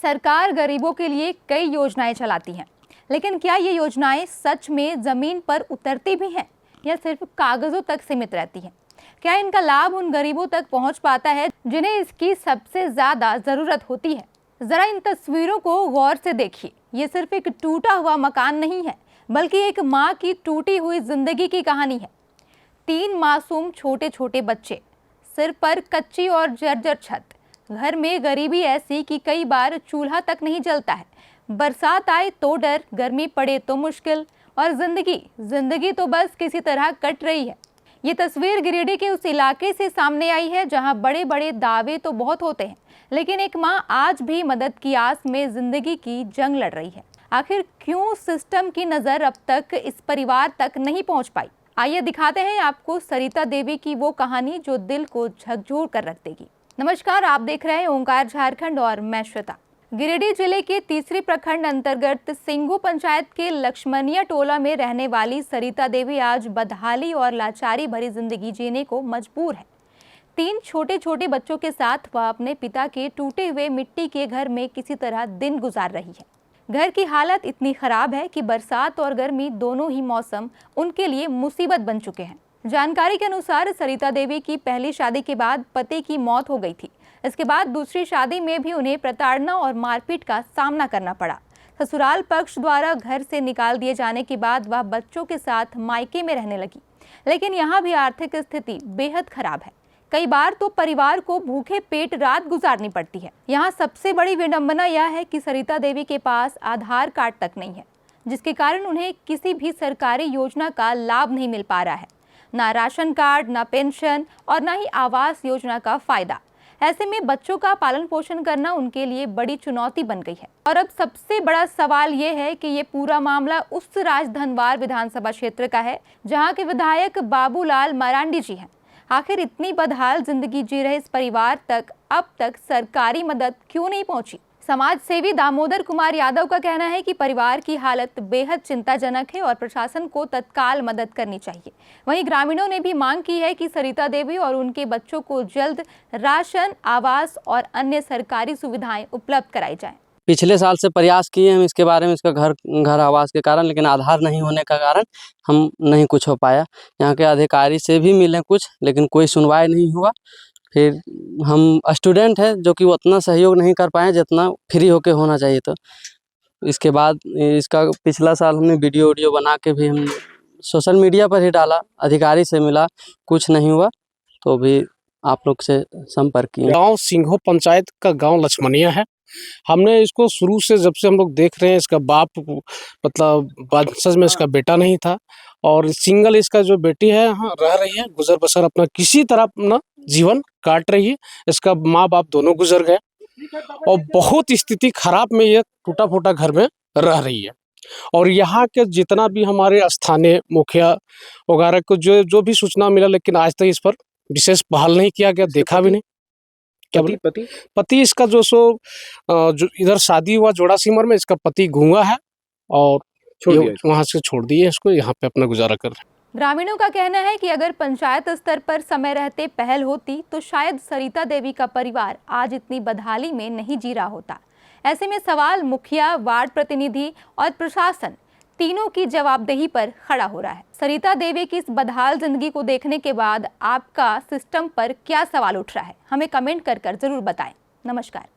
सरकार गरीबों के लिए कई योजनाएं चलाती हैं, लेकिन क्या ये योजनाएं सच में जमीन पर उतरती भी हैं या सिर्फ कागजों तक सीमित रहती हैं? क्या इनका लाभ उन गरीबों तक पहुंच पाता है जिन्हें इसकी सबसे ज्यादा जरूरत होती है? जरा इन तस्वीरों को गौर से देखिए। ये सिर्फ एक टूटा हुआ मकान नहीं है, बल्कि एक माँ की टूटी हुई जिंदगी की कहानी है। 3 मासूम छोटे छोटे बच्चे, सिर पर कच्ची और जर्जर छत, घर में गरीबी ऐसी कि कई बार चूल्हा तक नहीं जलता है। बरसात आए तो डर, गर्मी पड़े तो मुश्किल, और जिंदगी तो बस किसी तरह कट रही है। ये तस्वीर गिरिडीह के उस इलाके से सामने आई है जहां बड़े बड़े दावे तो बहुत होते हैं, लेकिन एक माँ आज भी मदद की आस में जिंदगी की जंग लड़ रही है। आखिर क्यों सिस्टम की नजर अब तक इस परिवार तक नहीं पहुंच पाई? आइए दिखाते हैं आपको सरिता देवी की वो कहानी जो दिल को झकझोर कर रख देगी। नमस्कार, आप देख रहे हैं ओंकार झारखंड और मैं श्वेता। गिरिडीह जिले के तीसरी प्रखंड अंतर्गत सिंघू पंचायत के लक्ष्मणिया टोला में रहने वाली सरिता देवी आज बदहाली और लाचारी भरी जिंदगी जीने को मजबूर है। 3 छोटे छोटे बच्चों के साथ वह अपने पिता के टूटे हुए मिट्टी के घर में किसी तरह दिन गुजार रही है। घर की हालत इतनी खराब है कि बरसात और गर्मी दोनों ही मौसम उनके लिए मुसीबत बन चुके हैं। जानकारी के अनुसार सरिता देवी की पहली शादी के बाद पति की मौत हो गई थी। इसके बाद दूसरी शादी में भी उन्हें प्रताड़ना और मारपीट का सामना करना पड़ा। ससुराल पक्ष द्वारा घर से निकाल दिए जाने के बाद वह बच्चों के साथ मायके में रहने लगी, लेकिन यहाँ भी आर्थिक स्थिति बेहद खराब है। कई बार तो परिवार को भूखे पेट रात गुजारनी पड़ती है। यहाँ सबसे बड़ी विडंबना यह है कि सरिता देवी के पास आधार कार्ड तक नहीं है, जिसके कारण उन्हें किसी भी सरकारी योजना का लाभ नहीं मिल पा रहा है। ना राशन कार्ड, ना पेंशन और ना ही आवास योजना का फायदा। ऐसे में बच्चों का पालन पोषण करना उनके लिए बड़ी चुनौती बन गई है। और अब सबसे बड़ा सवाल ये है कि ये पूरा मामला उस राजधनवार विधानसभा क्षेत्र का है जहां के विधायक बाबूलाल मरांडी जी हैं। आखिर इतनी बदहाल जिंदगी जी रहे इस परिवार तक अब तक सरकारी मदद क्यों नहीं पहुंची? समाज सेवी दामोदर कुमार यादव का कहना है कि परिवार की हालत बेहद चिंताजनक है और प्रशासन को तत्काल मदद करनी चाहिए। वहीं ग्रामीणों ने भी मांग की है कि सरिता देवी और उनके बच्चों को जल्द राशन, आवास और अन्य सरकारी सुविधाएं उपलब्ध कराई जाएं। पिछले साल से प्रयास किए हम इसके बारे में, इसका घर आवास के कारण, लेकिन आधार नहीं होने का कारण हम नहीं कुछ हो पाया। यहाँ के अधिकारी से भी मिले कुछ, लेकिन कोई सुनवाई नहीं हुआ। फिर हम स्टूडेंट हैं जो कि वो उतना सहयोग नहीं कर पाए जितना फ्री होके होना चाहिए। तो इसके बाद इसका पिछला साल हमने वीडियो बना के भी हम सोशल मीडिया पर ही डाला, अधिकारी से मिला, कुछ नहीं हुआ, तो भी आप लोग से संपर्क किया। गांव सिंघू पंचायत का गांव लक्ष्मणिया है। हमने इसको शुरू से, जब से हम लोग देख रहे हैं, इसका बाप मतलब वंशज में इसका बेटा नहीं था और सिंगल इसका जो बेटी है हाँ रह रही है, गुजर बसर अपना किसी तरह अपना जीवन काट रही है। इसका माँ बाप दोनों गुजर गए और बहुत स्थिति खराब में ये टूटा फूटा घर में रह रही है। और यहाँ के जितना भी हमारे स्थानीय मुखिया वगैरह को जो भी सूचना मिला, लेकिन आज तक इस पर विशेष पहल नहीं किया गया, देखा भी नहीं। पति इसका जो इधर शादी हुआ जोड़ा सिमर में, इसका पति गूंगा है और वहां से छोड़ दिए इसको, यहाँ पे अपना गुजारा कर रहे हैं। ग्रामीणों का कहना है कि अगर पंचायत स्तर पर समय रहते पहल होती तो शायद सरिता देवी का परिवार आज इतनी बदहाली में नहीं जी रहा होता। ऐसे में सवाल मुखिया, वार्ड प्रतिनिधि और प्रशासन तीनों की जवाबदेही पर खड़ा हो रहा है। सरिता देवी की इस बदहाल जिंदगी को देखने के बाद आपका सिस्टम पर क्या सवाल उठ रहा है? हमें कमेंट कर जरूर बताएं। नमस्कार।